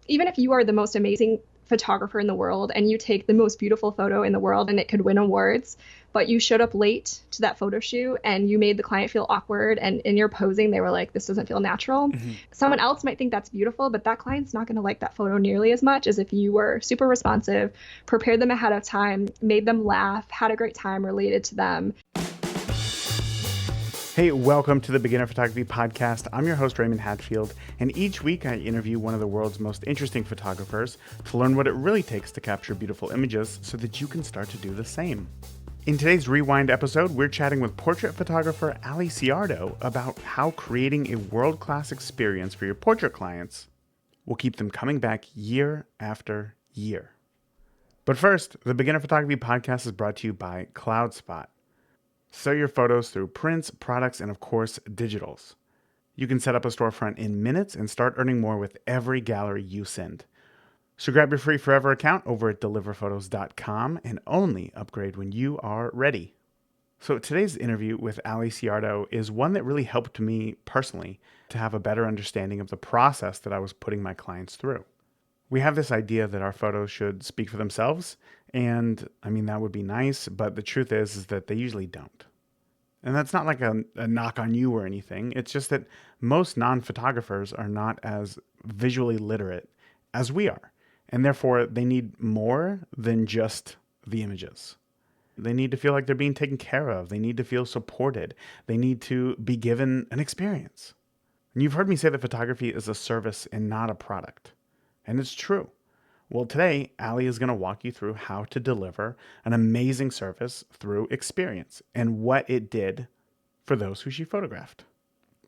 even if you are the most amazing photographer in the world and you take the most beautiful photo in the world and it could win awards, but you showed up late to that photo shoot and you made the client feel awkward, and in your posing they were like, this doesn't feel natural. Someone else might think that's beautiful, but that client's not going to like that photo nearly as much as if you were super responsive, prepared them ahead of time, made them laugh, had a great time, related to them. Hey, welcome to the Beginner Photography Podcast. I'm your host, Raymond Hatfield, and each week I interview one of the world's most interesting photographers to learn what it really takes to capture beautiful images so that you can start to do the same. In today's Rewind episode, we're chatting with portrait photographer Allie Siarto about how creating a world-class experience for your portrait clients will keep them coming back year after year. But first, the Beginner Photography Podcast is brought to you by CloudSpot. Sell your photos through prints, products, and of course, digitals. You can set up a storefront in minutes and start earning more with every gallery you send. So grab your free forever account over at deliverphotos.com and only upgrade when you are ready. So today's interview with Allie Siarto is one that really helped me personally to have a better understanding of the process that I was putting my clients through. We have this idea that our photos should speak for themselves, and I mean, that would be nice, but the truth is that they usually don't. And that's not like a knock on you or anything. It's just that most non-photographers are not as visually literate as we are, and therefore they need more than just the images. They need to feel like they're being taken care of. They need to feel supported. They need to be given an experience. And you've heard me say that photography is a service and not a product. And it's true. Well, today, Allie is going to walk you through how to deliver an amazing service through experience and what it did for those who she photographed.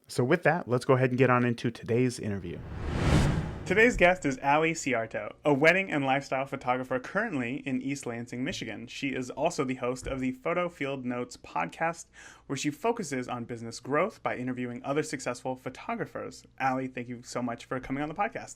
So with that, let's go ahead and get on into today's interview. Today's guest is Allie Siarto, a wedding and lifestyle photographer currently in East Lansing, Michigan. She is also the host of the Photo Field Notes podcast, where she focuses on business growth by interviewing other successful photographers. Allie, thank you so much for coming on the podcast.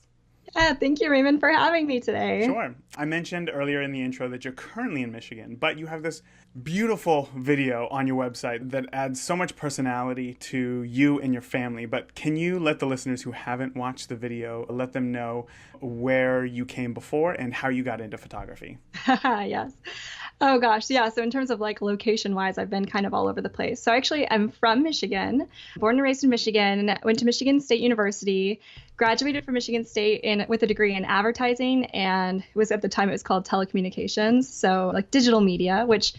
Yeah, thank you, Raymond, for having me today. Sure. I mentioned earlier in the intro that you're currently in Michigan, but you have this beautiful video on your website that adds so much personality to you and your family. But can you let the listeners who haven't watched the video, let them know where you came before and how you got into photography? Yes. Oh gosh, yeah. So in terms of like location-wise, I've been kind of all over the place. So actually, I'm from Michigan, born and raised in Michigan, went to Michigan State University, graduated from Michigan State with a degree in advertising, and it was at the time it was called telecommunications, so like digital media, which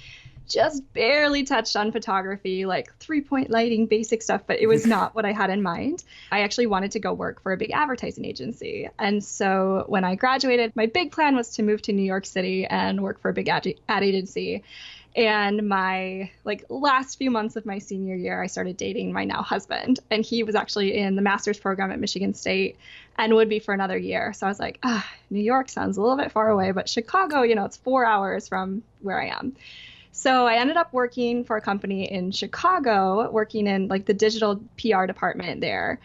just barely touched on photography, like 3-point lighting, basic stuff, but it was not what I had in mind. I actually wanted to go work for a big advertising agency. And so when I graduated, my big plan was to move to New York City and work for a big ad agency. And my last few months of my senior year, I started dating my now husband, and he was actually in the master's program at Michigan State and would be for another year. So I was like, New York sounds a little bit far away, but Chicago, it's 4 hours from where I am. So I ended up working for a company in Chicago, working in the digital PR department there.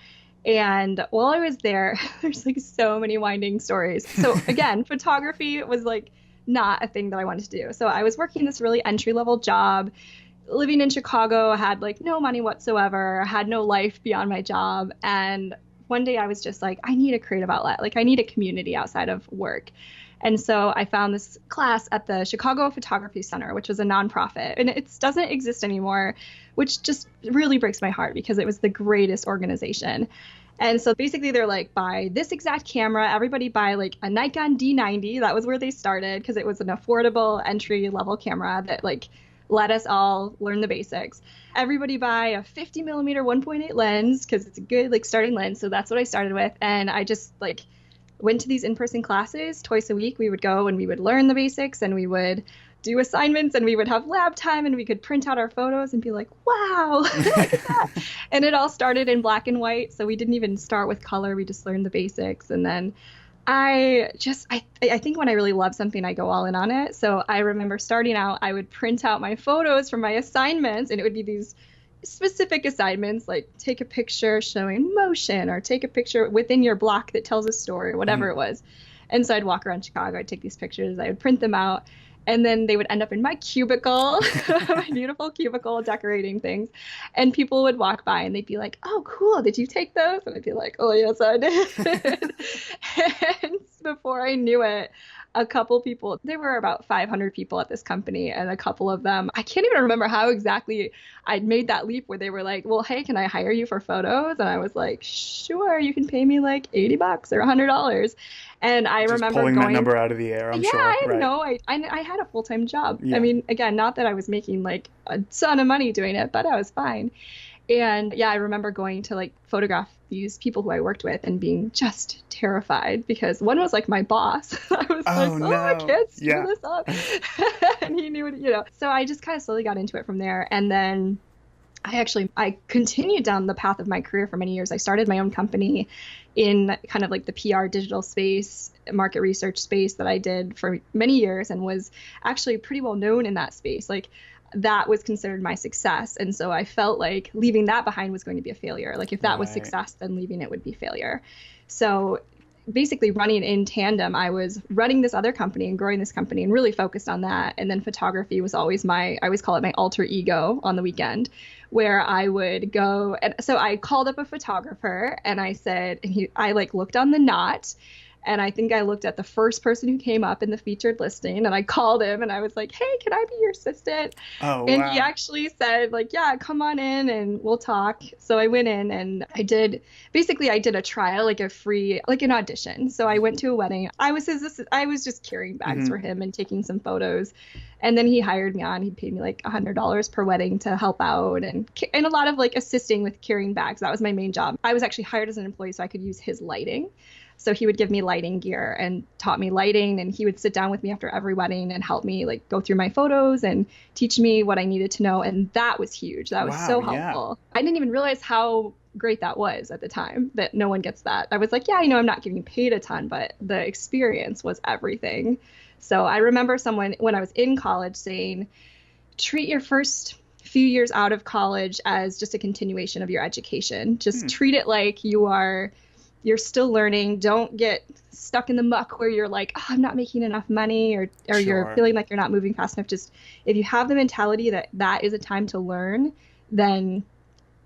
And while I was there, there's so many winding stories. So again, photography was not a thing that I wanted to do. So I was working this really entry-level job, living in Chicago, had no money whatsoever, had no life beyond my job. And one day I was just I need a creative outlet. I need a community outside of work. And so I found this class at the Chicago Photography Center, which was a nonprofit, and it doesn't exist anymore, which just really breaks my heart because it was the greatest organization. And so basically they're buy this exact camera, everybody buy a Nikon D90. That was where they started because it was an affordable entry level camera that let us all learn the basics. Everybody buy a 50 millimeter 1.8 lens because it's a good starting lens. So that's what I started with. And I just went to these in-person classes twice a week. We would go and we would learn the basics and we would do assignments and we would have lab time and we could print out our photos and be like, wow, look at that. And it all started in black and white. So we didn't even start with color. We just learned the basics. And then I think when I really love something, I go all in on it. So I remember starting out, I would print out my photos from my assignments, and it would be these specific assignments take a picture showing motion or take a picture within your block that tells a story, whatever it was. And so I'd walk around Chicago, I'd take these pictures, I would print them out, and then they would end up in my cubicle, my beautiful cubicle decorating things. And people would walk by and they'd be like, oh, cool, did you take those? And I'd be like, oh, yes, I did. And Before I knew it, a couple people, there were about 500 people at this company, and a couple of them, I can't even remember how exactly I'd made that leap where they were like, well, hey, can I hire you for photos? And I was like, sure, you can pay me like $80 or $100. And I Just remember pulling going, that number out of the air, I'm sure. I Right. know, I had a full-time job. Yeah. I mean, again, not that I was making like a ton of money doing it, but I was fine. And yeah, I remember going to like photograph these people who I worked with and being just terrified because one was like my boss. I was like, oh, no. I can't screw Yeah. this up. And he knew it, So I just kind of slowly got into it from there. And then I continued down the path of my career for many years. I started my own company in kind of like the PR digital space, market research space that I did for many years and was actually pretty well known in that space. Like that was considered my success. And so I felt like leaving that behind was going to be a failure. Like if that was success, then leaving it would be failure. So basically running in tandem, I was running this other company and growing this company and really focused on that. And then photography was always I always call it my alter ego on the weekend, where I would go. And so I called up a photographer and I said, I like looked on the Knot. And I think I looked at the first person who came up in the featured listing and I called him and I was like, hey, can I be your assistant? Oh, and wow. He actually said like, yeah, come on in and we'll talk. So I went in and I did a trial, like a free, like an audition. So I went to a wedding. I was just carrying bags for him and taking some photos. And then he hired me on. He paid me like $100 per wedding to help out and a lot of like assisting with carrying bags. That was my main job. I was actually hired as an employee so I could use his lighting. So he would give me lighting gear and taught me lighting, and he would sit down with me after every wedding and help me like go through my photos and teach me what I needed to know. And that was huge. That was so helpful. Yeah. I didn't even realize how great that was at the time, that no one gets that. I was like, yeah, I'm not getting paid a ton, but the experience was everything. So I remember someone when I was in college saying, treat your first few years out of college as just a continuation of your education. Just treat it like you're still learning. Don't get stuck in the muck where you're like, oh, I'm not making enough money or you're feeling like you're not moving fast enough. Just if you have the mentality that is a time to learn, then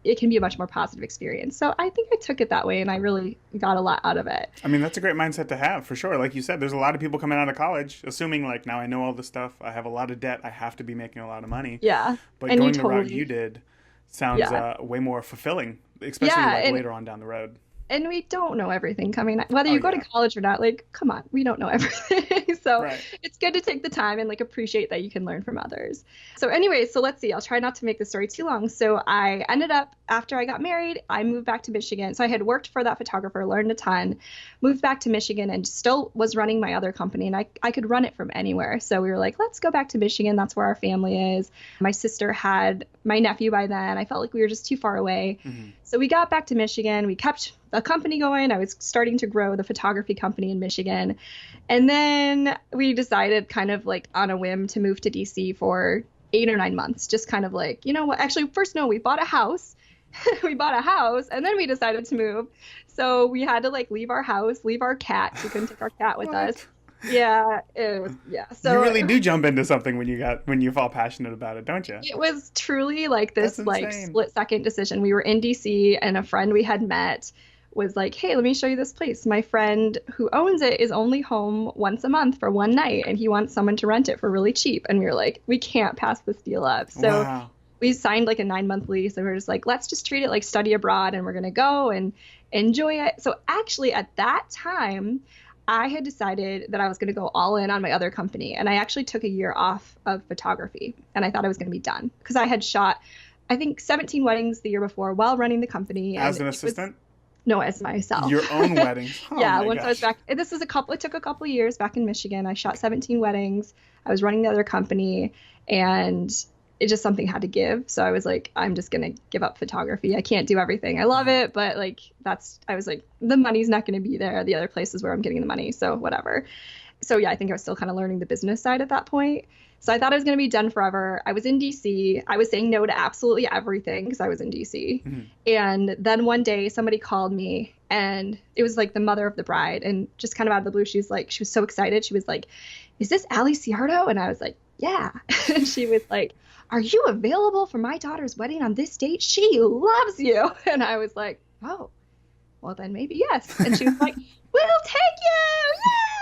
it can be a much more positive experience. So I think I took it that way and I really got a lot out of it. I mean, that's a great mindset to have for sure. Like you said, there's a lot of people coming out of college assuming like, now I know all this stuff. I have a lot of debt. I have to be making a lot of money. Yeah. But going the route you did sounds way more fulfilling, especially later on down the road. And we don't know everything coming, whether you go to college or not, like, come on, we don't know everything. So it's good to take the time and like appreciate that you can learn from others. So anyway, so let's see, I'll try not to make the story too long. So I ended up, after I got married, I moved back to Michigan. So I had worked for that photographer, learned a ton, moved back to Michigan and still was running my other company. And I could run it from anywhere. So we were like, let's go back to Michigan. That's where our family is. My sister had my nephew by then. I felt like we were just too far away. So we got back to Michigan. We kept the company going. I was starting to grow the photography company in Michigan. And then we decided kind of like on a whim to move to DC for 8 or 9 months. Just kind of like, you know what? Actually, first, no, we bought a house. And then we decided to move. So we had to like leave our house, leave our cat. We couldn't take our cat with us. Yeah, it was, So you really do jump into something when you fall passionate about it, don't you? It was truly like this like split second decision. We were in DC and a friend we had met was like, hey, let me show you this place. My friend who owns it is only home once a month for one night and he wants someone to rent it for really cheap. And we were like, we can't pass this deal up. So we signed like a 9-month lease and we were just like, let's just treat it like study abroad and we're going to go and enjoy it. So actually at that time, I had decided that I was going to go all in on my other company. And I actually took a year off of photography and I thought I was going to be done because I had shot, I think 17 weddings the year before while running the company. As an assistant? No, as myself. Your own weddings? Oh once I was back, it took a couple of years back in Michigan. I shot 17 weddings. I was running the other company and it just something had to give. So I was like, I'm just going to give up photography. I can't do everything. I love it, but like I was like, the money's not going to be there. The other places where I'm getting the money. So whatever. So yeah, I think I was still kind of learning the business side at that point. So I thought I was going to be done forever. I was in DC. I was saying no to absolutely everything because I was in DC. And then one day somebody called me and it was like the mother of the bride. And just kind of out of the blue, she was so excited. She was like, is this Allie Siarto? And I was like, yeah. And she was like, are you available for my daughter's wedding on this date? She loves you. And I was like, oh, well then maybe yes. And she was like, we'll take you. Yay!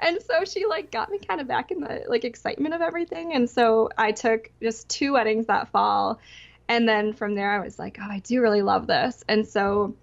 And so she like got me kind of back in the like excitement of everything. And so I took just 2 weddings that fall. And then from there, I was like, oh, I do really love this. And so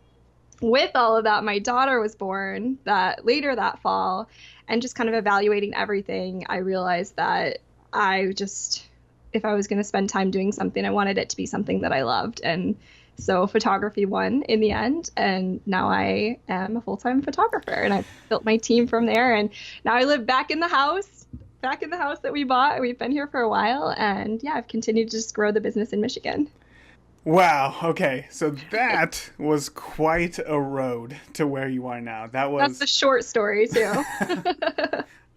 with all of that, my daughter was born that later that fall, and just kind of evaluating everything, I realized that if I was going to spend time doing something, I wanted it to be something that I loved. And so photography won in the end. And now I am a full-time photographer, and I've built my team from there. And now I live back in the house that we bought. We've been here for a while. And yeah, I've continued to just grow the business in Michigan. Wow. Okay. So that was quite a road to where you are now. That's a short story too.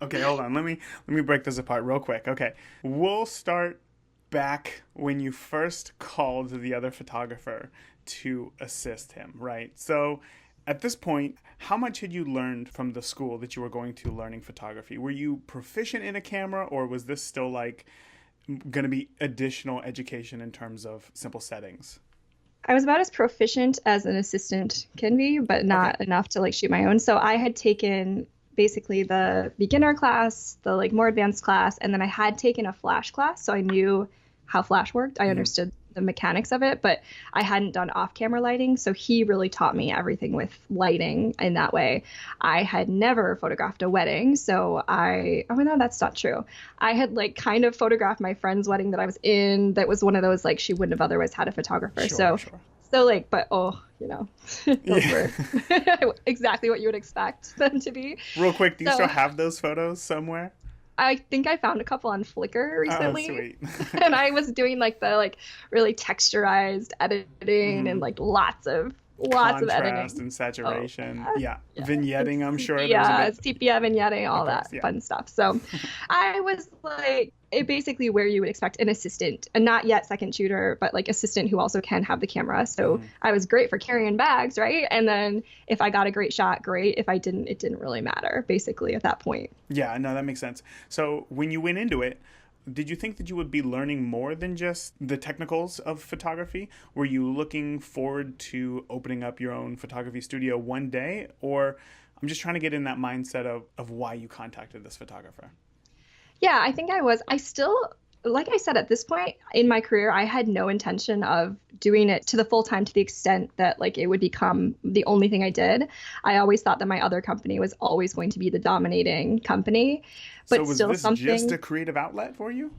Okay, hold on. Let me break this apart real quick. Okay. We'll start back when you first called the other photographer to assist him, right? So at this point, how much had you learned from the school that you were going to learning photography? Were you proficient in a camera, or was this still like going to be additional education in terms of simple settings? I was about as proficient as an assistant can be, but not enough to like shoot my own. So I had taken basically the beginner class, the like more advanced class, and then I had taken a flash class, so I knew how flash worked. I understood the mechanics of it, but I hadn't done off-camera lighting, so he really taught me everything with lighting in that way. I had never photographed a wedding, so no, that's not true. I had like kind of photographed my friend's wedding that I was in. That was one of those like she wouldn't have otherwise had a photographer. Sure. So like, but those were exactly what you would expect them to be. Real quick, do you still have those photos somewhere? I think I found a couple on Flickr recently. Oh, sweet. And I was doing like the like really texturized editing and like lots of editing. Contrast and saturation. Yeah. Vignetting, I'm sure. Yeah, sepia vignetting, all that fun stuff. So I was like, basically where you would expect an assistant, and not yet second shooter, but like assistant who also can have the camera. So I was great for carrying bags, right? And then if I got a great shot, great. If I didn't, it didn't really matter, basically, at that point. Yeah, no, that makes sense. So when you went into it, did you think that you would be learning more than just the technicals of photography? Were you looking forward to opening up your own photography studio one day? Or I'm just trying to get in that mindset of why you contacted this photographer. Yeah, I think I was. I still, like I said, at this point in my career, I had no intention of doing it to the full time, to the extent that like it would become the only thing I did. I always thought that my other company was always going to be the dominating company. But so was still this just a creative outlet for you?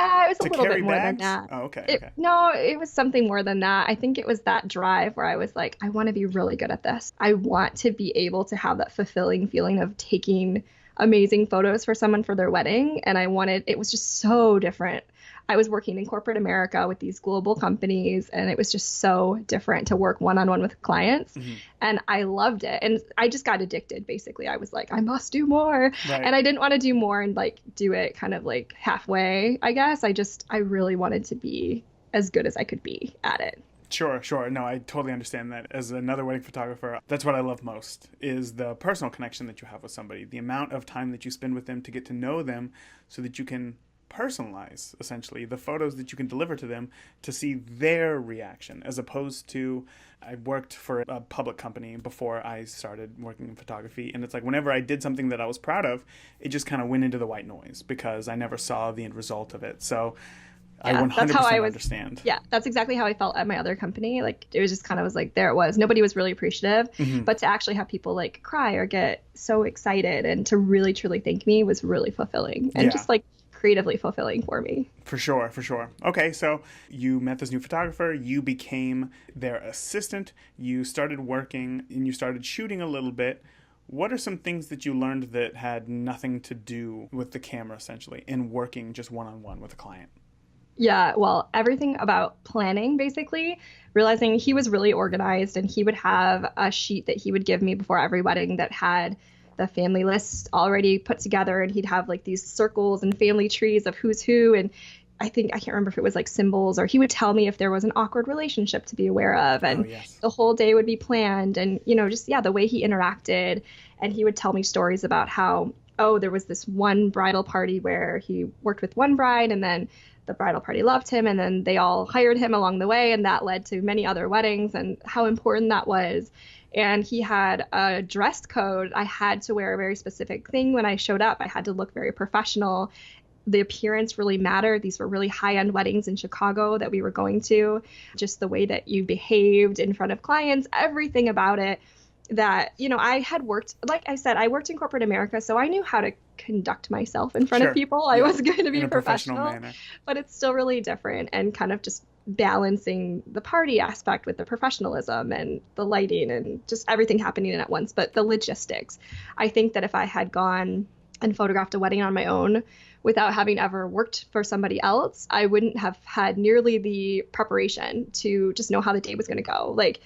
It was a little bit more than that. Oh, okay. No, it was something more than that. I think it was that drive where I was like, I want to be really good at this. I want to be able to have that fulfilling feeling of taking amazing photos for someone for their wedding. And it was just so different. I was working in corporate America with these global companies, and it was just so different to work one-on-one with clients. And I loved it. And I just got addicted, basically. I was like, I must do more. Right. And I didn't want to do more and like do it kind of like halfway, I guess. I really wanted to be as good as I could be at it. Sure. No, I totally understand that. As another wedding photographer, that's what I love most, is the personal connection that you have with somebody, the amount of time that you spend with them to get to know them so that you can personalize, essentially, the photos that you can deliver to them to see their reaction, as opposed to, I worked for a public company before I started working in photography, and it's like whenever I did something that I was proud of, it just kind of went into the white noise because I never saw the end result of it. So I 100% understand. Yeah, that's exactly how I felt at my other company. Like, it was just kind of was like, there it was. Nobody was really appreciative. But to actually have people like cry or get so excited and to really, truly thank me was really fulfilling and just like creatively fulfilling for me. For sure. Okay, so you met this new photographer. You became their assistant. You started working and you started shooting a little bit. What are some things that you learned that had nothing to do with the camera, essentially, in working just one-on-one with a client? Yeah, well, everything about planning, basically, realizing he was really organized, and he would have a sheet that he would give me before every wedding that had the family list already put together, and he'd have like these circles and family trees of who's who, and I can't remember if it was like symbols, or he would tell me if there was an awkward relationship to be aware of, and the whole day would be planned, and the way he interacted, and he would tell me stories about how, there was this one bridal party where he worked with one bride, and then the bridal party loved him, and then they all hired him along the way, and that led to many other weddings and how important that was. And he had a dress code. I had to wear a very specific thing when I showed up. I had to look very professional. The appearance really mattered. These were really high-end weddings in Chicago that we were going to. Just the way that you behaved in front of clients, everything about it. That, I had worked, like I said, I worked in corporate America, so I knew how to conduct myself in front of people. I was going to be professional, but it's still really different, and kind of just balancing the party aspect with the professionalism and the lighting and just everything happening at once. But the logistics, I think that if I had gone and photographed a wedding on my own without having ever worked for somebody else, I wouldn't have had nearly the preparation to just know how the day was going to go. Like,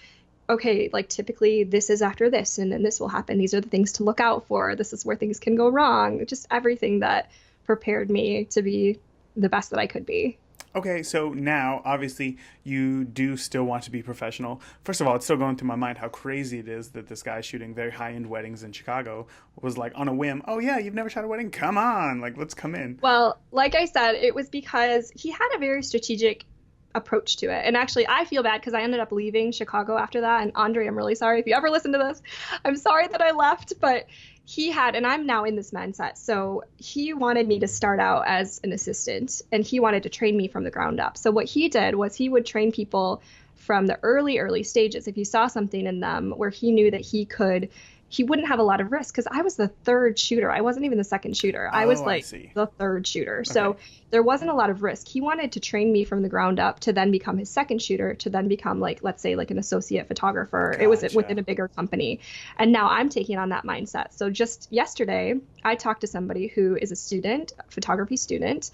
okay, like typically this is after this, and then this will happen. These are the things to look out for. This is where things can go wrong. Just everything that prepared me to be the best that I could be. Okay, so now, obviously, you do still want to be professional. First of all, it's still going through my mind how crazy it is that this guy shooting very high-end weddings in Chicago was like on a whim, oh yeah, you've never shot a wedding? Come on, like, let's come in. Well, like I said, it was because he had a very strategic approach to it. And actually, I feel bad because I ended up leaving Chicago after that. And Andre, I'm really sorry if you ever listen to this. I'm sorry that I left, but he had, and I'm now in this mindset. So he wanted me to start out as an assistant, and he wanted to train me from the ground up. So what he did was he would train people from the early stages. If you saw something in them where he knew that he wouldn't have a lot of risk, because I was the third shooter. I wasn't even the second shooter. I was like the third shooter. Okay. So there wasn't a lot of risk. He wanted to train me from the ground up to then become his second shooter, to then become like, let's say, like an associate photographer. Gotcha. It was within a bigger company. And now I'm taking on that mindset. So just yesterday, I talked to somebody who is a student, a photography student.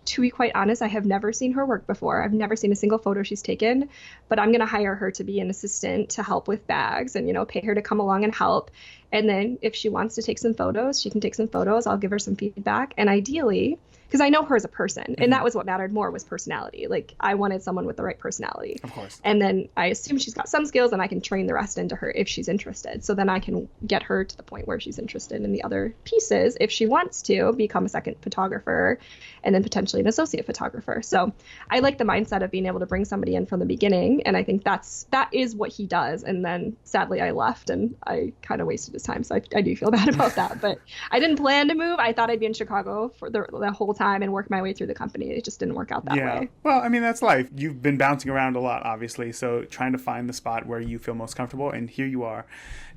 To be quite honest, I have never seen her work before. I've never seen a single photo she's taken, but I'm going to hire her to be an assistant to help with bags and, pay her to come along and help. And then if she wants to take some photos, she can take some photos. I'll give her some feedback. And ideally, because I know her as a person, and that was what mattered more, was personality. Like, I wanted someone with the right personality. Of course. And then I assume she's got some skills, and I can train the rest into her if she's interested. So then I can get her to the point where she's interested in the other pieces if she wants to become a second photographer and then potentially an associate photographer. So I like the mindset of being able to bring somebody in from the beginning, and I think that is what he does. And then sadly I left, and I kind of wasted his time. So I do feel bad about that. But I didn't plan to move. I thought I'd be in Chicago for the whole time and work my way through the company. It just didn't work out that way. Well, I mean, that's life. You've been bouncing around a lot, obviously. So trying to find the spot where you feel most comfortable, and here you are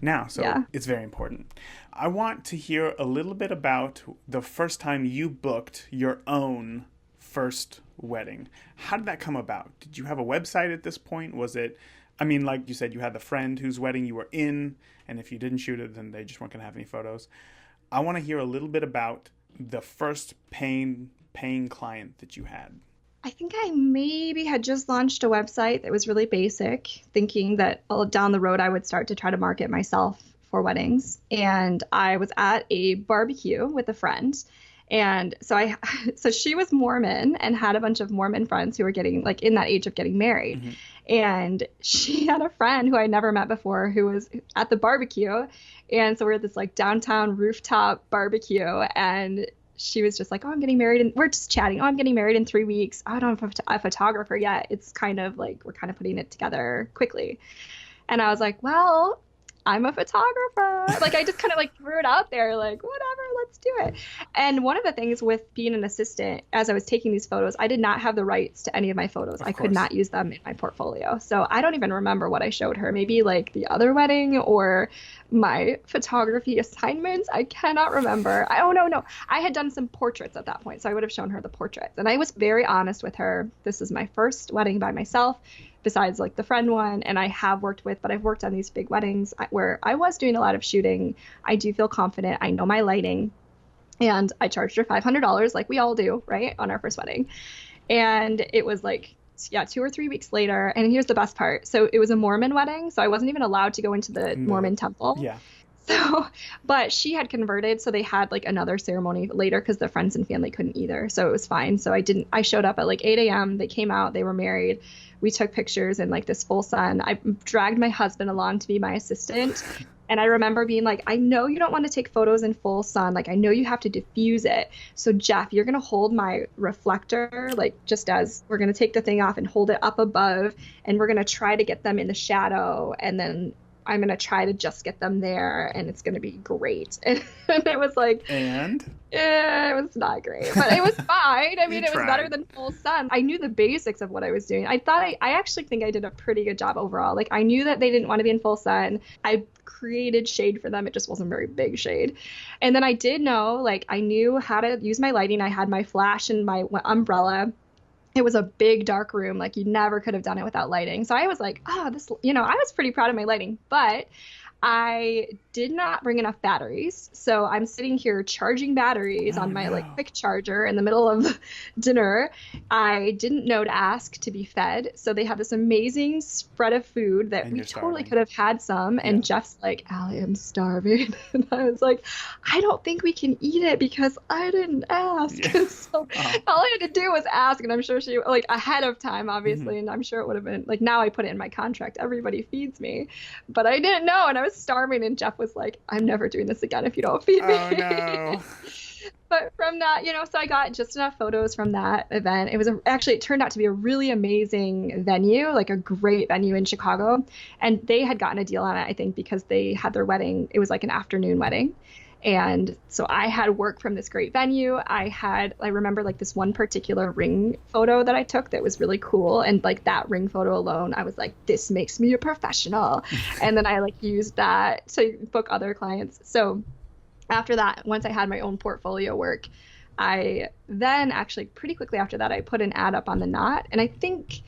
now. So It's very important. I want to hear a little bit about the first time you booked your own first wedding. How did that come about? Did you have a website at this point? Was it, I mean, like you said, you had the friend whose wedding you were in, and if you didn't shoot it, then they just weren't going to have any photos. I want to hear a little bit about the first paying client that you had. I think I maybe had just launched a website that was really basic, thinking that down the road I would start to try to market myself for weddings. And I was at a barbecue with a friend. And so she was Mormon and had a bunch of Mormon friends who were getting like in that age of getting married. Mm-hmm. And she had a friend who I never met before who was at the barbecue. And so we're at this like downtown rooftop barbecue, and she was just like, oh, I'm getting married. And we're just chatting. Oh, I'm getting married in 3 weeks. I don't have a photographer yet. It's kind of like, we're kind of putting it together quickly. And I was like, well, I'm a photographer. Like, I just kind of like threw it out there, like, whatever, let's do it. And one of the things with being an assistant, as I was taking these photos, I did not have the rights to any of my photos. I could not use them in my portfolio. So I don't even remember what I showed her. Maybe like the other wedding or my photography assignments. I cannot remember. No. I had done some portraits at that point, so I would have shown her the portraits. And I was very honest with her. This is my first wedding by myself, besides like the friend one, and I've worked on these big weddings where I was doing a lot of shooting. I do feel confident. I know my lighting, and I charged her $500 like we all do, right, on our first wedding. And it was like, 2 or 3 weeks later, and here's the best part. So it was a Mormon wedding, so I wasn't even allowed to go into the Mormon temple. Yeah. So, but she had converted, so they had like another ceremony later because their friends and family couldn't either. So it was fine. So I showed up at like 8 a.m. They came out, they were married. We took pictures in like this full sun. I dragged my husband along to be my assistant. And I remember being like, I know you don't want to take photos in full sun. Like, I know you have to diffuse it. So Jeff, you're going to hold my reflector, like just as we're going to take the thing off and hold it up above. And we're going to try to get them in the shadow. And then I'm going to try to just get them there, and it's going to be great. And it was like, it was not great, but it was fine. I mean, it was better than full sun. I knew the basics of what I was doing. I actually think I did a pretty good job overall. Like, I knew that they didn't want to be in full sun. I created shade for them. It just wasn't very big shade. And then I did know, like, I knew how to use my lighting. I had my flash and my umbrella. It was a big dark room. Like, you never could have done it without lighting. So I was like, I was pretty proud of my lighting, but I did not bring enough batteries. So I'm sitting here charging batteries on my like quick charger in the middle of dinner. I didn't know to ask to be fed. So they had this amazing spread of food that we totally could have had some. And Jeff's like, Allie, I'm starving. And I was like, I don't think we can eat it because I didn't ask. Yeah. So all I had to do was ask. And I'm sure she, like, ahead of time, obviously. And I'm sure it would have been like, now I put it in my contract. Everybody feeds me. But I didn't know. And I was starving, and Jeff was like, I'm never doing this again if you don't feed me. Oh no. But from that, so I got just enough photos from that event. It turned out to be a really amazing venue, like a great venue in Chicago. And they had gotten a deal on it, I think, because they had their wedding. It was like an afternoon wedding. And so I had work from this great venue. I remember like this one particular ring photo that I took that was really cool. And like that ring photo alone, I was like, this makes me a professional. And then I like used that to book other clients. So after that, once I had my own portfolio work, I then actually pretty quickly after that, I put an ad up on the Knot. And I think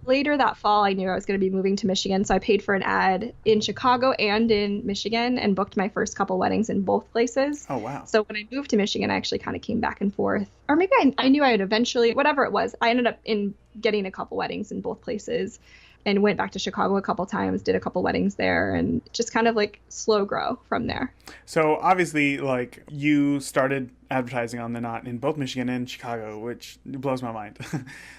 later that fall, I knew I was going to be moving to Michigan. So I paid for an ad in Chicago and in Michigan and booked my first couple weddings in both places. Oh, wow. So when I moved to Michigan, I actually kind of came back and forth. Or maybe I knew I would eventually, whatever it was, I ended up getting a couple weddings in both places and went back to Chicago a couple times, did a couple weddings there, and just kind of like slow grow from there. So obviously, like, you started advertising on the Knot in both Michigan and Chicago, which blows my mind.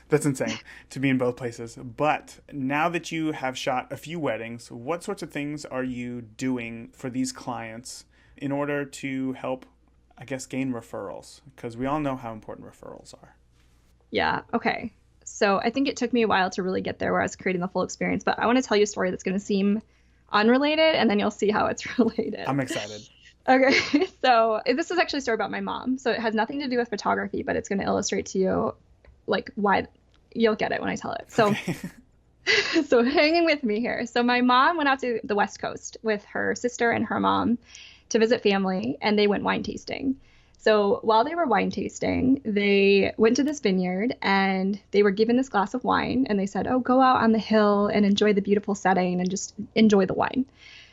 That's insane to be in both places. But now that you have shot a few weddings, what sorts of things are you doing for these clients in order to help, I guess, gain referrals? Because we all know how important referrals are. Yeah. Okay. So I think it took me a while to really get there where I was creating the full experience. But I want to tell you a story that's going to seem unrelated, and then you'll see how it's related. I'm excited. Okay. So this is actually a story about my mom. So it has nothing to do with photography, but it's going to illustrate to you like why you'll get it when I tell it. So, okay. So hanging with me here. So my mom went out to the West Coast with her sister and her mom to visit family, and they went wine tasting. So while they were wine tasting, they went to this vineyard and they were given this glass of wine, and they said, oh, go out on the hill and enjoy the beautiful setting and just enjoy the wine.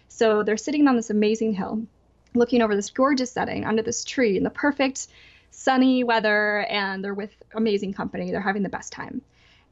So they're sitting on this amazing hill, looking over this gorgeous setting under this tree in the perfect sunny weather, and they're with amazing company. They're having the best time.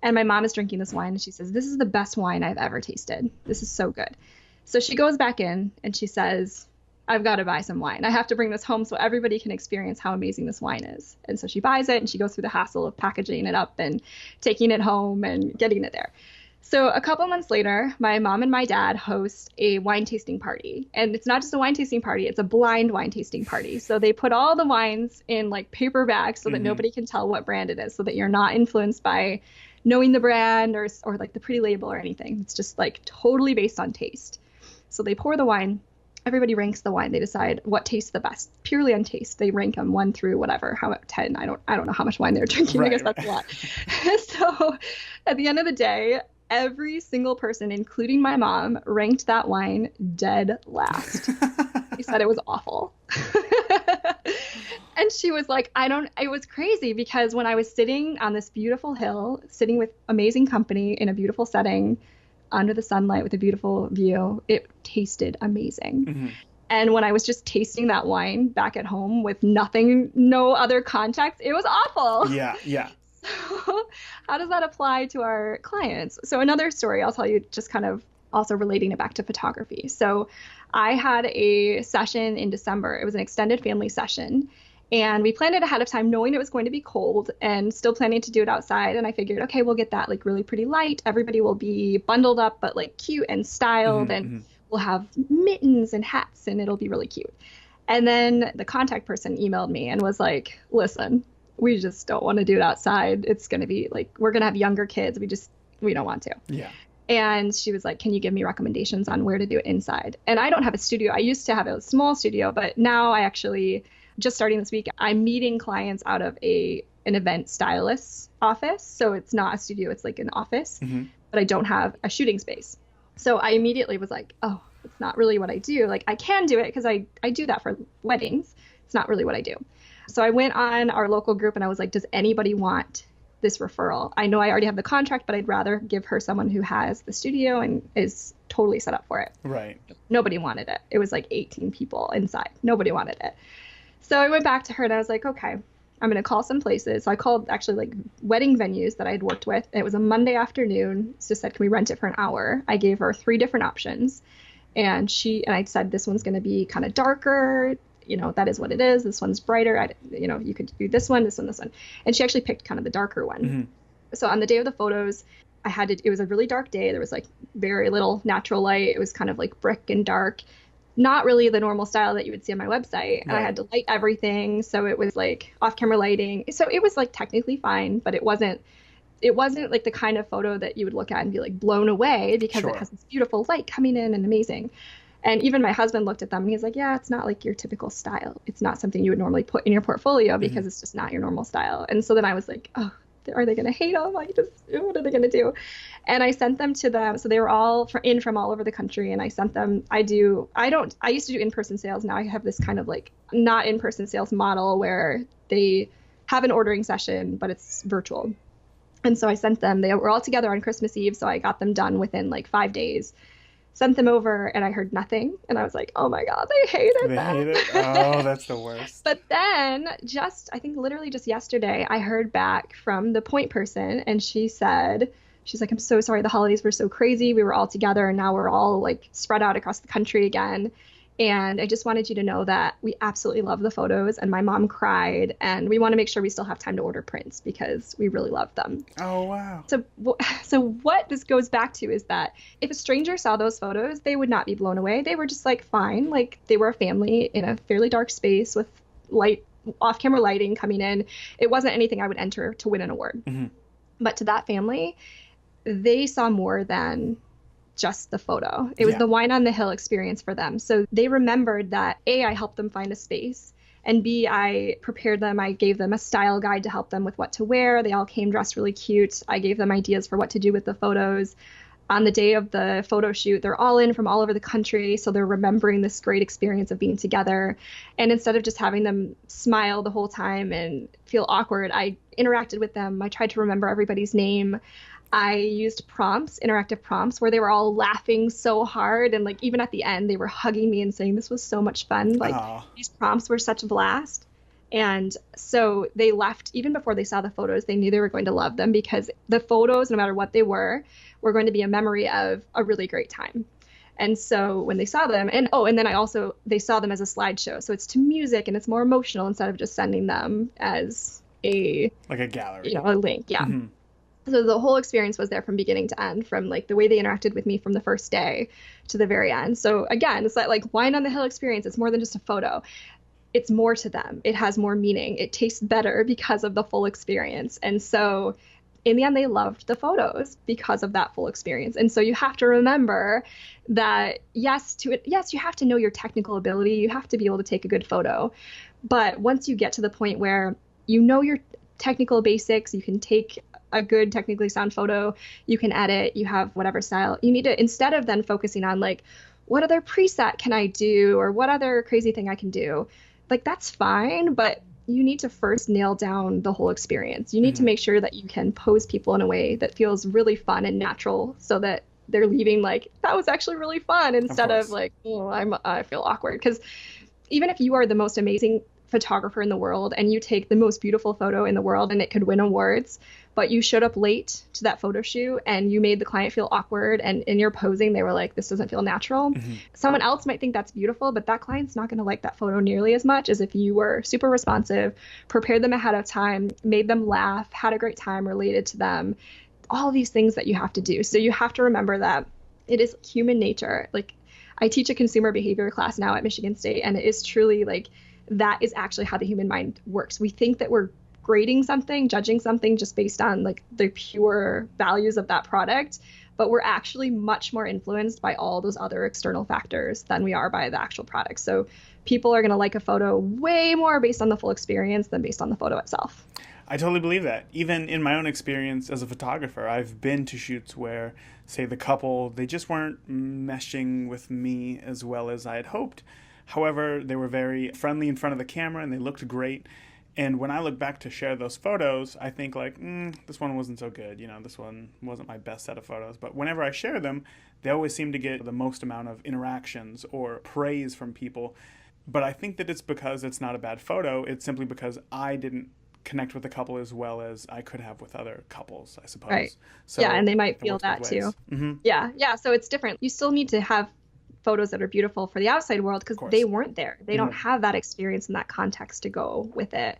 And my mom is drinking this wine, and she says, this is the best wine I've ever tasted. This is so good. So she goes back in and she says, I've got to buy some wine. I have to bring this home so everybody can experience how amazing this wine is. And so she buys it, and she goes through the hassle of packaging it up and taking it home and getting it there. So a couple months later, my mom and my dad host a wine tasting party. And it's not just a wine tasting party, it's a blind wine tasting party. So they put all the wines in like paper bags so that nobody can tell what brand it is, so that you're not influenced by knowing the brand or like the pretty label or anything. It's just like totally based on taste. So they pour the wine. Everybody ranks the wine. They decide what tastes the best, purely on taste. They rank them 1 through whatever, 10. I don't know how much wine they're drinking. Right, I guess that's a lot. So at the end of the day, every single person, including my mom, ranked that wine dead last. She said it was awful. And she was like, it was crazy because when I was sitting on this beautiful hill, sitting with amazing company in a beautiful setting, under the sunlight with a beautiful view, it tasted amazing. And when I was just tasting that wine back at home with no other context, it was awful. Yeah. So how does that apply to our clients? So another story I'll tell you, just kind of also relating it back to photography. So I had a session in December. It was an extended family session. And we planned it ahead of time, knowing it was going to be cold and still planning to do it outside. And I figured, okay, we'll get that like really pretty light. Everybody will be bundled up, but like cute and styled. And we'll have mittens and hats and it'll be really cute. And then the contact person emailed me and was like, listen, we just don't want to do it outside. It's going to be like, we're going to have younger kids. We don't want to. Yeah. And she was like, can you give me recommendations on where to do it inside? And I don't have a studio. I used to have a small studio, but now I actually, just starting this week, I'm meeting clients out of an event stylist's office. So it's not a studio, it's like an office, but I don't have a shooting space. So I immediately was like, oh, it's not really what I do. Like I can do it because I do that for weddings. It's not really what I do. So I went on our local group and I was like, does anybody want this referral? I know I already have the contract, but I'd rather give her someone who has the studio and is totally set up for it. Right. Nobody wanted it. It was like 18 people inside. Nobody wanted it. So I went back to her and I was like, okay, I'm going to call some places. So I called actually like wedding venues that I'd worked with. It was a Monday afternoon. So said, can we rent it for an hour? I gave her 3 different options. And I said, this one's going to be kind of darker. You know, that is what it is. This one's brighter. You could do this one, this one, this one. And she actually picked kind of the darker one. So on the day of the photos, it was a really dark day. There was like very little natural light. It was kind of like brick and dark. Not really the normal style that you would see on my website. And I had to light everything. So it was like off-camera lighting. So it was like technically fine, but it wasn't like the kind of photo that you would look at and be like blown away because it has this beautiful light coming in and amazing. And even my husband looked at them and he's like, yeah, it's not like your typical style. It's not something you would normally put in your portfolio because it's just not your normal style. And so then I was like, oh, are they going to hate them? What are they going to do? And I sent them to them. So they were all from all over the country. And I sent them, I used to do in-person sales. Now I have this kind of like not in-person sales model where they have an ordering session, but it's virtual. And so I sent them, they were all together on Christmas Eve. So I got them done within like 5 days. Sent them over and I heard nothing. And I was like, oh my God, they hate it. Oh, that's the worst. But then I think literally just yesterday, I heard back from the point person and she's like, I'm so sorry. The holidays were so crazy. We were all together and now we're all like spread out across the country again. And I just wanted you to know that we absolutely love the photos and my mom cried and we want to make sure we still have time to order prints because we really love them. Oh, wow. So what this goes back to is that if a stranger saw those photos, they would not be blown away. They were just like, fine. Like they were a family in a fairly dark space with off-camera lighting coming in. It wasn't anything I would enter to win an award. But to that family, they saw more than just the photo. It was the wine on the hill experience for them. So they remembered that A, I helped them find a space, and B, I prepared them. I gave them a style guide to help them with what to wear. They all came dressed really cute. I gave them ideas for what to do with the photos. On the day of the photo shoot, they're all in from all over the country. So they're remembering this great experience of being together. And instead of just having them smile the whole time and feel awkward, I interacted with them. I tried to remember everybody's name. I used interactive prompts where they were all laughing so hard. And like, even at the end, they were hugging me and saying, this was so much fun. Like these prompts were such a blast. And so they left even before they saw the photos. They knew they were going to love them because the photos, no matter what they were going to be a memory of a really great time. And so when they saw them and then they saw them as a slideshow. So it's to music and it's more emotional instead of just sending them as like a gallery, a link. Yeah. So the whole experience was there from beginning to end, from like the way they interacted with me from the first day to the very end. So again, it's that like wine on the hill experience. It's more than just a photo. It's more to them. It has more meaning. It tastes better because of the full experience. And so in the end, they loved the photos because of that full experience. And so you have to remember that, yes, you have to know your technical ability. You have to be able to take a good photo. But once you get to the point where you know your technical basics, you can take a good technically sound photo, you can edit, you have whatever style you need to, instead of then focusing on like, what other preset can I do or what other crazy thing I can do? Like, that's fine, but you need to first nail down the whole experience. You need to make sure that you can pose people in a way that feels really fun and natural so that they're leaving like, that was actually really fun, instead of like, oh, I feel awkward. Because even if you are the most amazing photographer in the world and you take the most beautiful photo in the world and it could win awards, but you showed up late to that photo shoot and you made the client feel awkward, and in your posing they were like, this doesn't feel natural. Someone else might think that's beautiful, but that client's not going to like that photo nearly as much as if you were super responsive, prepared them ahead of time, made them laugh, had a great time, related to them, all these things that you have to do. So you have to remember that it is human nature. Like, I teach a consumer behavior class now at Michigan State, and it is truly like that is actually how the human mind works. We think that we're grading something, judging something just based on like the pure values of that product, but we're actually much more influenced by all those other external factors than we are by the actual product. So people are going to like a photo way more based on the full experience than based on the photo itself. I totally believe that. Even in my own experience as a photographer, I've been to shoots where, say, the couple, they just weren't meshing with me as well as I had hoped. However, they were very friendly in front of the camera and they looked great. And when I look back to share those photos, I think like, this one wasn't so good. You know, this one wasn't my best set of photos. But whenever I share them, they always seem to get the most amount of interactions or praise from people. But I think that it's because it's not a bad photo. It's simply because I didn't connect with the couple as well as I could have with other couples, I suppose. Right. So yeah, and they might feel that too. Mm-hmm. Yeah. So it's different. You still need to have photos that are beautiful for the outside world because they weren't there. They don't have that experience and that context to go with it.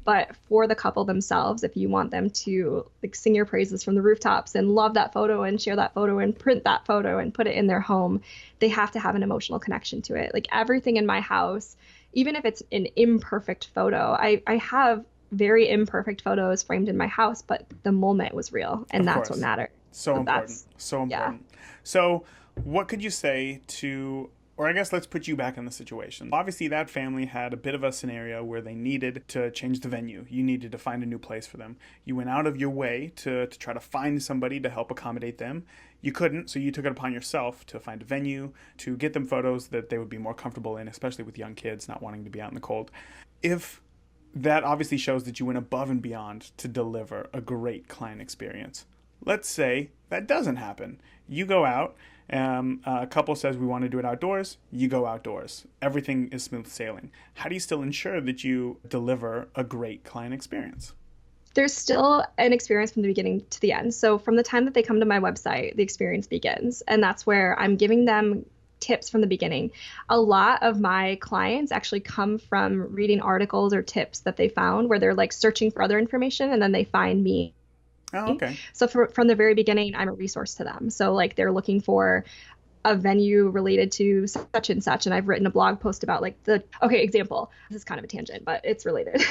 But for the couple themselves, if you want them to like sing your praises from the rooftops and love that photo and share that photo and print that photo and put it in their home, they have to have an emotional connection to it. Like everything in my house, even if it's an imperfect photo, I have very imperfect photos framed in my house, but the moment was real, and that's what mattered. So important. So important. Yeah. So what could you say to, or I guess let's put you back in the situation. Obviously, that family had a bit of a scenario where they needed to change the venue. You needed to find a new place for them. You went out of your way to try to find somebody to help accommodate them. You couldn't, so you took it upon yourself to find a venue, to get them photos that they would be more comfortable in, especially with young kids not wanting to be out in the cold. If that obviously shows that you went above and beyond to deliver a great client experience. Let's say that doesn't happen. You go out, a couple says we want to do it outdoors, you go outdoors. Everything is smooth sailing. How do you still ensure that you deliver a great client experience? There's still an experience from the beginning to the end. So from the time that they come to my website, the experience begins. And that's where I'm giving them tips from the beginning. A lot of my clients actually come from reading articles or tips that they found where they're like searching for other information and then they find me. Oh, okay. So from the very beginning, I'm a resource to them. So like they're looking for a venue related to such and such. And I've written a blog post about like example. This is kind of a tangent, but it's related.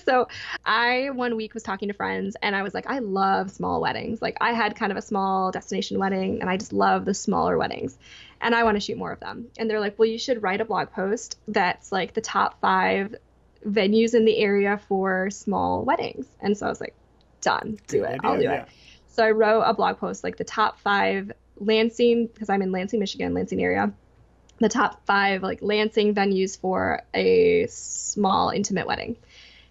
So I one week was talking to friends and I was like, I love small weddings. Like I had kind of a small destination wedding and I just love the smaller weddings and I want to shoot more of them. And they're like, well, you should write a blog post that's like the top 5 venues in the area for small weddings. And so I was like, done, do it. I'll do it. So I wrote a blog post, like the top 5 Lansing, because I'm in Lansing, Michigan, Lansing area, the top 5 like Lansing venues for a small intimate wedding.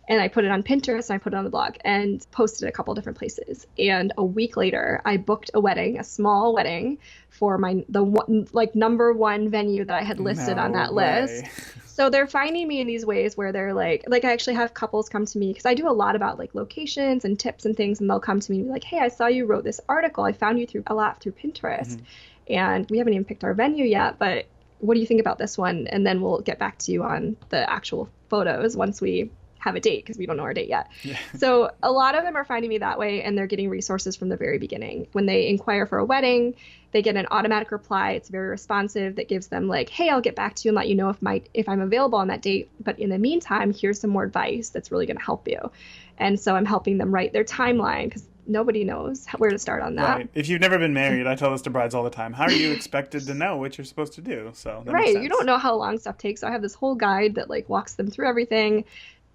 And I put it on Pinterest and I put it on the blog and posted a couple different places. And a week later, I booked a wedding, a small wedding for the number 1 venue that I had listed on that list. So they're finding me in these ways where they're like I actually have couples come to me because I do a lot about like locations and tips and things. And they'll come to me and be like, hey, I saw you wrote this article. I found you through Pinterest and we haven't even picked our venue yet. But what do you think about this one? And then we'll get back to you on the actual photos once we have a date because we don't know our date yet. Yeah. So a lot of them are finding me that way and they're getting resources from the very beginning. When they inquire for a wedding, they get an automatic reply. It's very responsive that gives them like, hey, I'll get back to you and let you know if I'm available on that date. But in the meantime, here's some more advice that's really going to help you. And so I'm helping them write their timeline because nobody knows where to start on that. Right. If you've never been married, I tell this to brides all the time. How are you expected to know what you're supposed to do? So that makes sense. You don't know how long stuff takes. So I have this whole guide that like walks them through everything.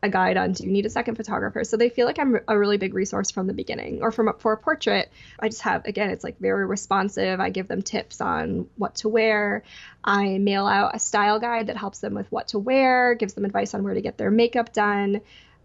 A guide on do you need a second photographer, so they feel like I'm a really big resource from the beginning. Or for a portrait, I just have, again, it's like very responsive. I give them tips on what to wear. I mail out a style guide that helps them with what to wear, gives them advice on where to get their makeup done.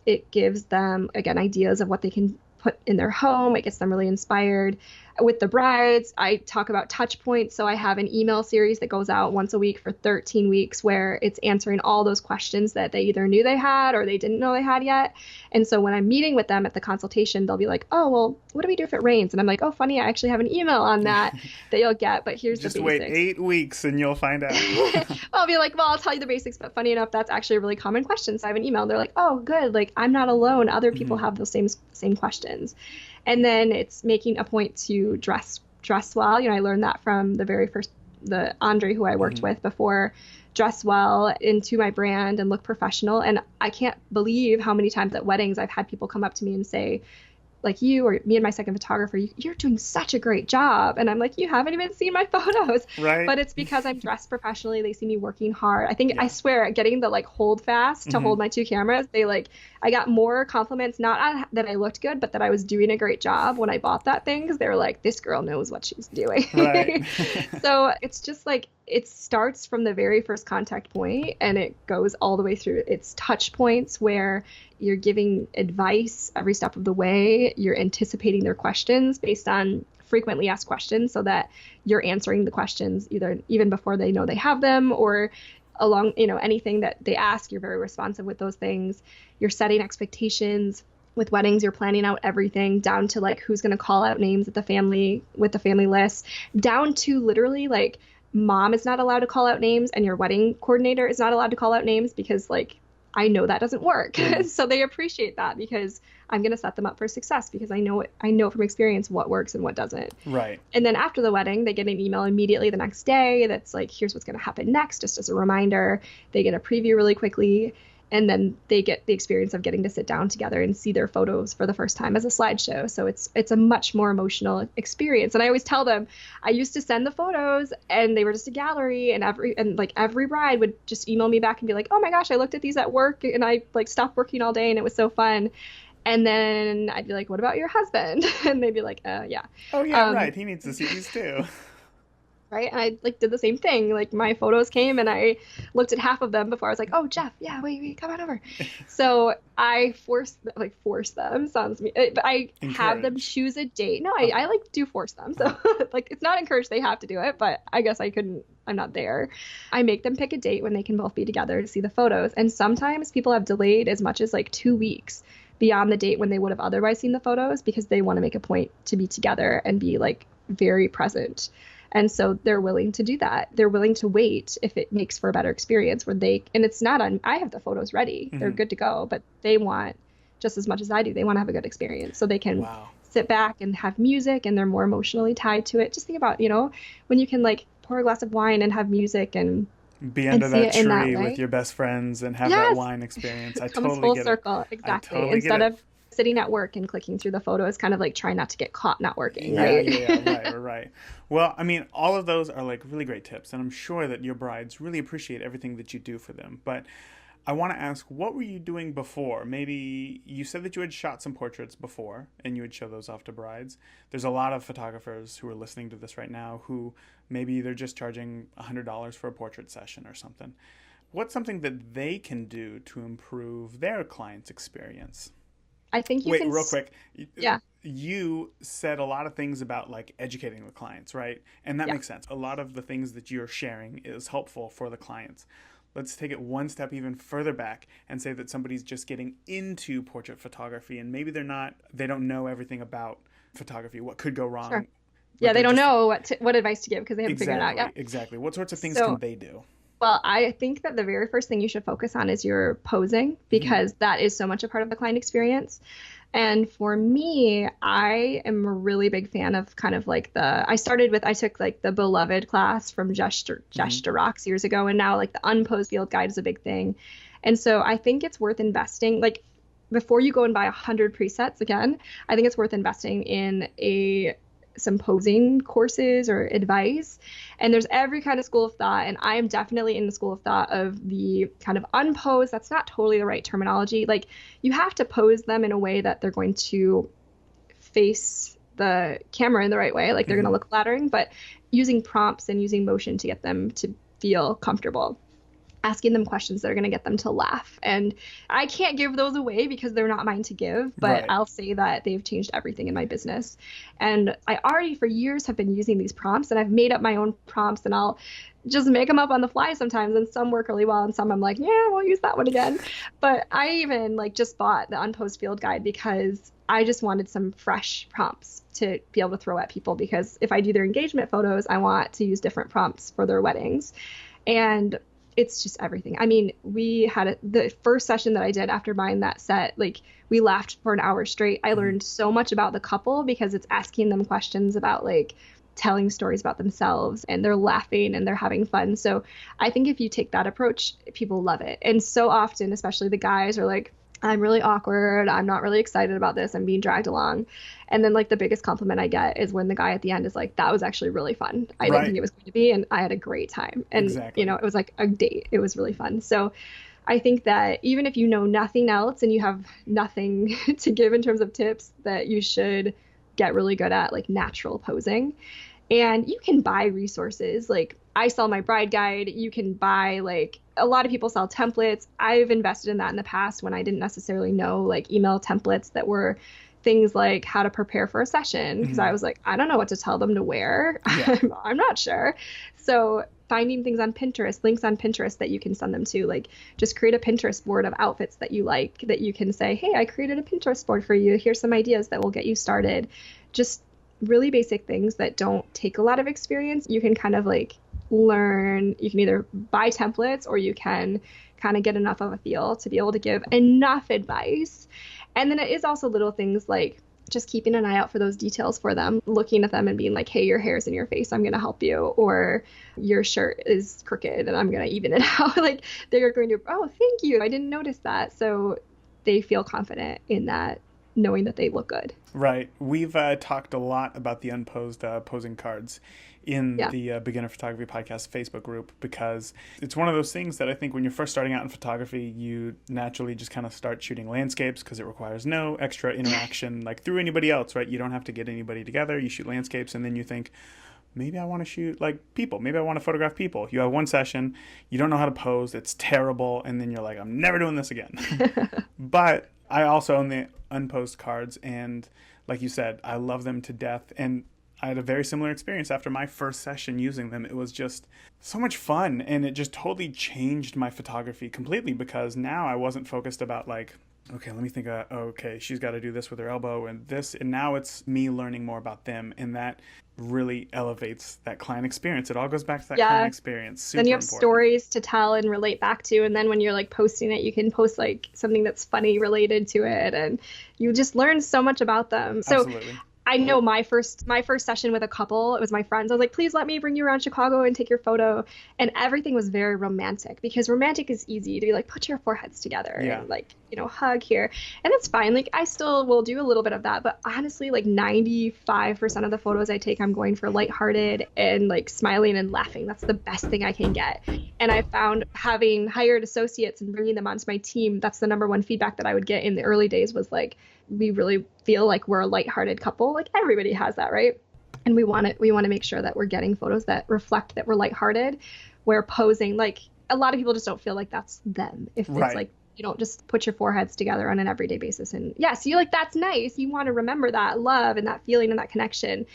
It gives them, again, ideas of what they can put in their home. It gets them really inspired. With the brides, I talk about touch points. So I have an email series that goes out once a week for 13 weeks where it's answering all those questions that they either knew they had or they didn't know they had yet. And so when I'm meeting with them at the consultation, they'll be like, oh, well, what do we do if it rains? And I'm like, oh, funny, I actually have an email on that you'll get, but here's the basics. Just wait 8 weeks and you'll find out. I'll be like, well, I'll tell you the basics, but funny enough, that's actually a really common question. So I have an email. They're like, oh, good. Like, I'm not alone. Other people have those same questions. And then it's making a point to dress well. I learned that from the very first the Andre who I worked with before, dress well into my brand and look professional. And I can't believe how many times at weddings I've had people come up to me and say, like you or me and my second photographer, you're doing such a great job. And I'm like, you haven't even seen my photos. Right. But it's because I'm dressed professionally. They see me working hard. I think, I swear, getting the like hold fast to hold my 2 cameras, I got more compliments, not that I looked good, but that I was doing a great job when I bought that thing, because they were like, this girl knows what she's doing. Right. So it's just like, it starts from the very first contact point and it goes all the way through. It's touch points where you're giving advice every step of the way. You're anticipating their questions based on frequently asked questions, so that you're answering the questions either even before they know they have them, or along, anything that they ask, you're very responsive with those things. You're setting expectations. With weddings, you're planning out everything down to like who's going to call out names at the family with the family list, down to literally like mom is not allowed to call out names and your wedding coordinator is not allowed to call out names, because like I know that doesn't work. So they appreciate that, because I'm going to set them up for success, because I know from experience what works and what doesn't. Right. And then after the wedding, they get an email immediately the next day that's like, here's what's going to happen next, just as a reminder. They get a preview really quickly. And then they get the experience of getting to sit down together and see their photos for the first time as a slideshow. So it's a much more emotional experience. And I always tell them, I used to send the photos and they were just a gallery, and every bride would just email me back and be like, oh my gosh, I looked at these at work and I like stopped working all day and it was so fun. And then I'd be like, what about your husband? And they'd be like, yeah. Oh yeah, right. He needs to see these too. Right. And I like did the same thing. Like my photos came and I looked at half of them before I was like, oh, Jeff, yeah, wait, come on over. So I force them, sounds me, but I have them choose a date. No, I like do force them. So like, it's not encouraged. They have to do it, but I guess I'm not there. I make them pick a date when they can both be together to see the photos. And sometimes people have delayed as much as like 2 weeks beyond the date when they would have otherwise seen the photos, because they want to make a point to be together and be like very present. And so they're willing to do that. They're willing to wait if it makes for a better experience, and it's not on, I have the photos ready. They're good to go, but they want just as much as I do. They want to have a good experience, so they can sit back and have music, and they're more emotionally tied to it. Just think about, when you can like pour a glass of wine and have music and be under that tree with your best friends and have that wine experience. I totally full get circle. it. Exactly. Totally Instead of sitting at work and clicking through the photos, kind of like trying not to get caught not working. Right? Yeah, right. Well, I mean, all of those are like really great tips, and I'm sure that your brides really appreciate everything that you do for them. But I want to ask, what were you doing before? Maybe you said that you had shot some portraits before and you would show those off to brides. There's a lot of photographers who are listening to this right now who maybe they're just charging $100 for a portrait session or something. What's something that they can do to improve their client's experience? I think Wait, real quick. Yeah. You said a lot of things about like educating the clients, right? And that makes sense. A lot of the things that you're sharing is helpful for the clients. Let's take it one step even further back and say that somebody's just getting into portrait photography and maybe they don't know everything about photography. What could go wrong? Sure. Yeah, they don't know what advice to give because they haven't figured it out yet. Exactly. What sorts of things can they do? Well, I think that the very first thing you should focus on is your posing, because that is so much a part of the client experience. And for me, I am a really big fan of kind of like I took like the Beloved class from Jesh Rocks years ago. And now like the Unposed Field Guide is a big thing. And so I think it's worth investing. Like before you go and buy 100 presets again, I think it's worth investing in some posing courses or advice. And there's every kind of school of thought. And I am definitely in the school of thought of the kind of unposed. That's not totally the right terminology. Like you have to pose them in a way that they're going to face the camera in the right way. Like they're going to look flattering, but using prompts and using motion to get them to feel comfortable. Asking them questions that are going to get them to laugh. And I can't give those away because they're not mine to give, but I'll say that they've changed everything in my business. And I already for years have been using these prompts, and I've made up my own prompts, and I'll just make them up on the fly sometimes, and some work really well and some I'm like, yeah, we'll use that one again. But I even like just bought the Unposed Field Guide because I just wanted some fresh prompts to be able to throw at people, because if I do their engagement photos, I want to use different prompts for their weddings. And it's just everything. I mean, we had the first session that I did after buying that set, like we laughed for an hour straight. I learned so much about the couple because it's asking them questions about like telling stories about themselves and they're laughing and they're having fun. So I think if you take that approach, people love it. And so often, especially the guys are like, I'm really awkward. I'm not really excited about this. I'm being dragged along. And then like the biggest compliment I get is when the guy at the end is like, that was actually really fun. I didn't think it was going to be, and I had a great time. And, you know, it was like a date. It was really fun. So I think that even if you know nothing else and you have nothing to give in terms of tips, that you should get really good at like natural posing. And you can buy resources. Like I sell my bride guide. You can buy, like, a lot of people sell templates. I've invested in that in the past when I didn't necessarily know, like, email templates that were things like how to prepare for a session, because I was like, I don't know what to tell them to wear. Yeah. I'm not sure. So finding things on Pinterest, links on Pinterest that you can send them to, like just create a Pinterest board of outfits that you like, that you can say, hey, I created a Pinterest board for you. Here's some ideas that will get you started. Just really basic things that don't take a lot of experience. You can kind of like learn. You can either buy templates or you can kind of get enough of a feel to be able to give enough advice. And then it is also little things like just keeping an eye out for those details for them, looking at them and being like, hey, your hair's in your face, I'm going to help you. Or your shirt is crooked and I'm going to even it out. Like they're going to, oh, thank you, I didn't notice that. So they feel confident in that, knowing that they look good. Right. We've talked a lot about the unposed posing cards in the Beginner Photography Podcast Facebook group, because it's one of those things that I think when you're first starting out in photography, you naturally just kind of start shooting landscapes because it requires no extra interaction like through anybody else, right? You don't have to get anybody together. You shoot landscapes and then you think, maybe I want to shoot like people. Maybe I want to photograph people. You have one session, you don't know how to pose, it's terrible, and then you're like, I'm never doing this again. But I also own the unposed cards, and like you said, I love them to death. And I had a very similar experience after my first session using them. It was just so much fun, and it just totally changed my photography completely, because now I wasn't focused about like, okay, let me think, okay, she's got to do this with her elbow and this, and now it's me learning more about them, and that really elevates that client experience. It all goes back to that client experience. Super then you have important. Stories to tell and relate back to, and then when you're like posting it, you can post like something that's funny related to it, and you just learn so much about them. So Absolutely. I know my first session with a couple, it was my friends. I was like, please let me bring you around Chicago and take your photo. And everything was very romantic, because romantic is easy to be like, put your foreheads together and like, you know, hug here. And it's fine. Like I still will do a little bit of that. But honestly, like 95% of the photos I take, I'm going for lighthearted and like smiling and laughing. That's the best thing I can get. And I found, having hired associates and bringing them onto my team, that's the number one feedback that I would get in the early days was like, we really feel like we're a lighthearted couple. Like everybody has that, right? And we want to make sure that we're getting photos that reflect that we're lighthearted. We're posing, like a lot of people just don't feel like that's them. If it's like, you don't just put your foreheads together on an everyday basis. And yes, you like, that's nice. You want to remember that love and that feeling and that connection.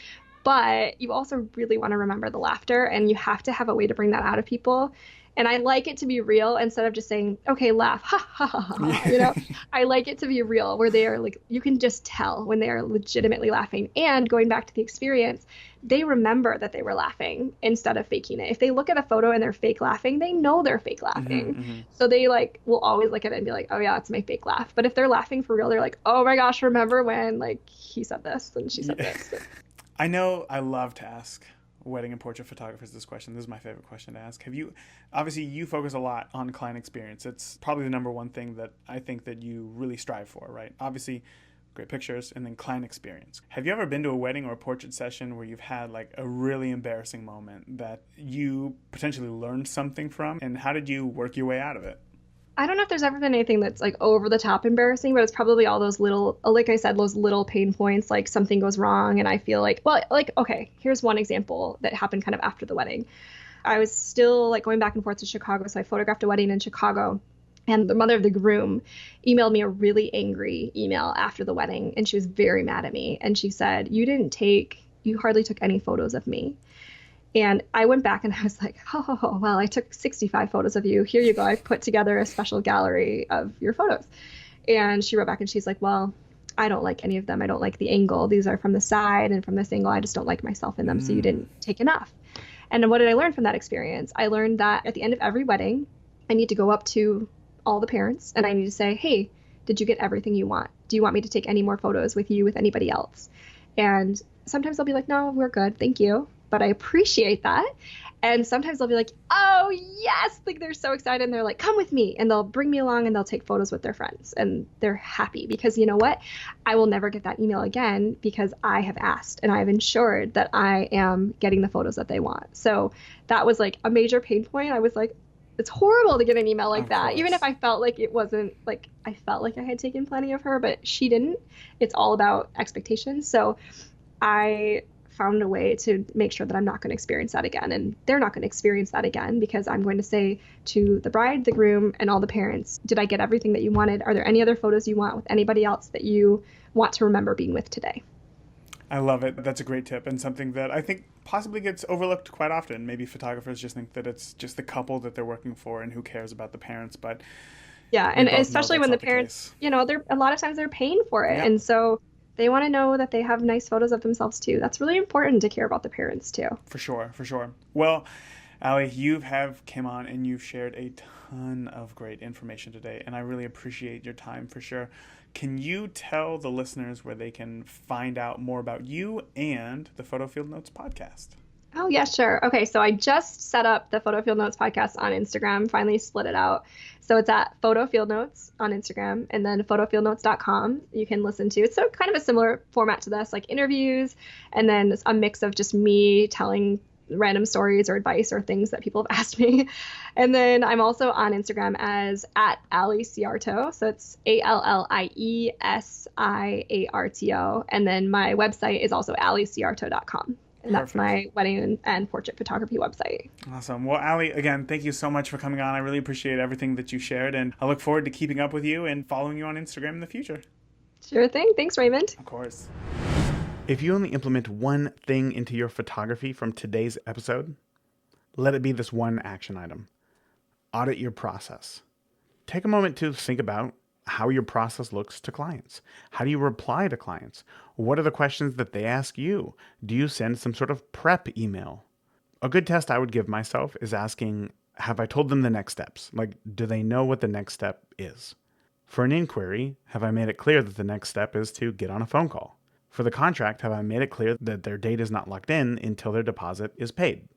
But you also really want to remember the laughter, and you have to have a way to bring that out of people. And I like it to be real instead of just saying, okay, laugh, ha, ha, ha, ha, you know? I like it to be real, where they are like, you can just tell when they are legitimately laughing. And going back to the experience, they remember that they were laughing instead of faking it. If they look at a photo and they're fake laughing, they know they're fake laughing. So they like will always look at it and be like, oh yeah, it's my fake laugh. But if they're laughing for real, they're like, oh my gosh, remember when like he said this and she said this. I know I love to ask wedding and portrait photographers this question. This is my favorite question to ask. Obviously you focus a lot on client experience. It's probably the number one thing that I think that you really strive for, right? Obviously great pictures and then client experience. Have you ever been to a wedding or a portrait session where you've had like a really embarrassing moment that you potentially learned something from, and how did you work your way out of it? I don't know if there's ever been anything that's like over the top embarrassing, but it's probably all those little, like I said, those little pain points, like something goes wrong and I feel like, well, like, okay, here's one example that happened kind of after the wedding. I was still like going back and forth to Chicago. So I photographed a wedding in Chicago, and the mother of the groom emailed me a really angry email after the wedding. And she was very mad at me. And she said, you hardly took any photos of me. And I went back and I was like, oh, well, I took 65 photos of you. Here you go. I've put together a special gallery of your photos. And she wrote back and she's like, well, I don't like any of them. I don't like the angle. These are from the side and from this angle. I just don't like myself in them. So you didn't take enough. And then what did I learn from that experience? I learned that at the end of every wedding, I need to go up to all the parents and I need to say, hey, did you get everything you want? Do you want me to take any more photos with you, with anybody else? And sometimes they'll be like, no, we're good. Thank you. But I appreciate that. And sometimes they'll be like, oh, yes. Like they're so excited and they're like, come with me. And they'll bring me along and they'll take photos with their friends. And they're happy because you know what? I will never get that email again because I have asked and I've ensured that I am getting the photos that they want. So that was like a major pain point. I was like, it's horrible to get an email like that. Even if I felt like it wasn't like, I felt like I had taken plenty of her, but she didn't. It's all about expectations. So I found a way to make sure that I'm not going to experience that again. And they're not going to experience that again because I'm going to say to the bride, the groom, and all the parents, did I get everything that you wanted? Are there any other photos you want with anybody else that you want to remember being with today? I love it. That's a great tip and something that I think possibly gets overlooked quite often. Maybe photographers just think that it's just the couple that they're working for and who cares about the parents. But yeah, and especially when the parents, they're a lot of times they're paying for it. Yep. And so they want to know that they have nice photos of themselves too. That's really important to care about the parents too. For sure. Well, Allie, you have came on and you've shared a ton of great information today, and I really appreciate your time for sure. Can you tell the listeners where they can find out more about you and the Photo Field Notes podcast? Oh, yeah, sure. Okay, so I just set up the Photo Field Notes podcast on Instagram, finally split it out. So it's at Photo Field Notes on Instagram, and then photofieldnotes.com you can listen to. It's so kind of a similar format to this, like interviews, and then a mix of just me telling random stories or advice or things that people have asked me. And then I'm also on Instagram as at Allie Siarto. So it's ALLIESIARTO. And then my website is also alliesiarto.com. And that's my wedding and portrait photography website. Awesome. Well, Allie, again, thank you so much for coming on. I really appreciate everything that you shared, and I look forward to keeping up with you and following you on Instagram in the future. Sure thing. Thanks, Raymond. Of course. If you only implement one thing into your photography from today's episode, let it be this one action item. Audit your process. Take a moment to think about how your process looks to clients. How do you reply to clients? What are the questions that they ask you? Do you send some sort of prep email? A good test I would give myself is asking, have I told them the next steps? Like, do they know what the next step is? For an inquiry, have I made it clear that the next step is to get on a phone call? For the contract, have I made it clear that their date is not locked in until their deposit is paid?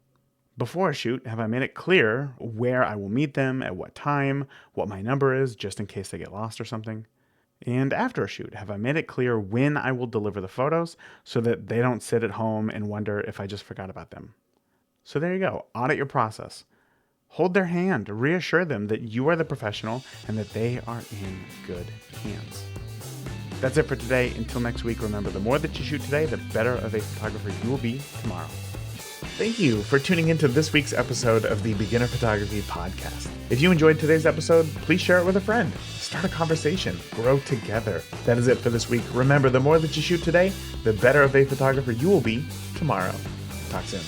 Before a shoot, have I made it clear where I will meet them, at what time, what my number is, just in case they get lost or something? And after a shoot, have I made it clear when I will deliver the photos so that they don't sit at home and wonder if I just forgot about them? So there you go. Audit your process. Hold their hand. Reassure them that you are the professional and that they are in good hands. That's it for today. Until next week, remember, the more that you shoot today, the better of a photographer you will be tomorrow. Thank you for tuning into this week's episode of the Beginner Photography Podcast. If you enjoyed today's episode, please share it with a friend. Start a conversation. Grow together. That is it for this week. Remember, the more that you shoot today, the better of a photographer you will be tomorrow. Talk soon.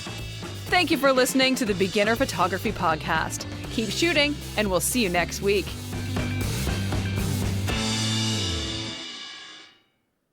Thank you for listening to the Beginner Photography Podcast. Keep shooting, and we'll see you next week.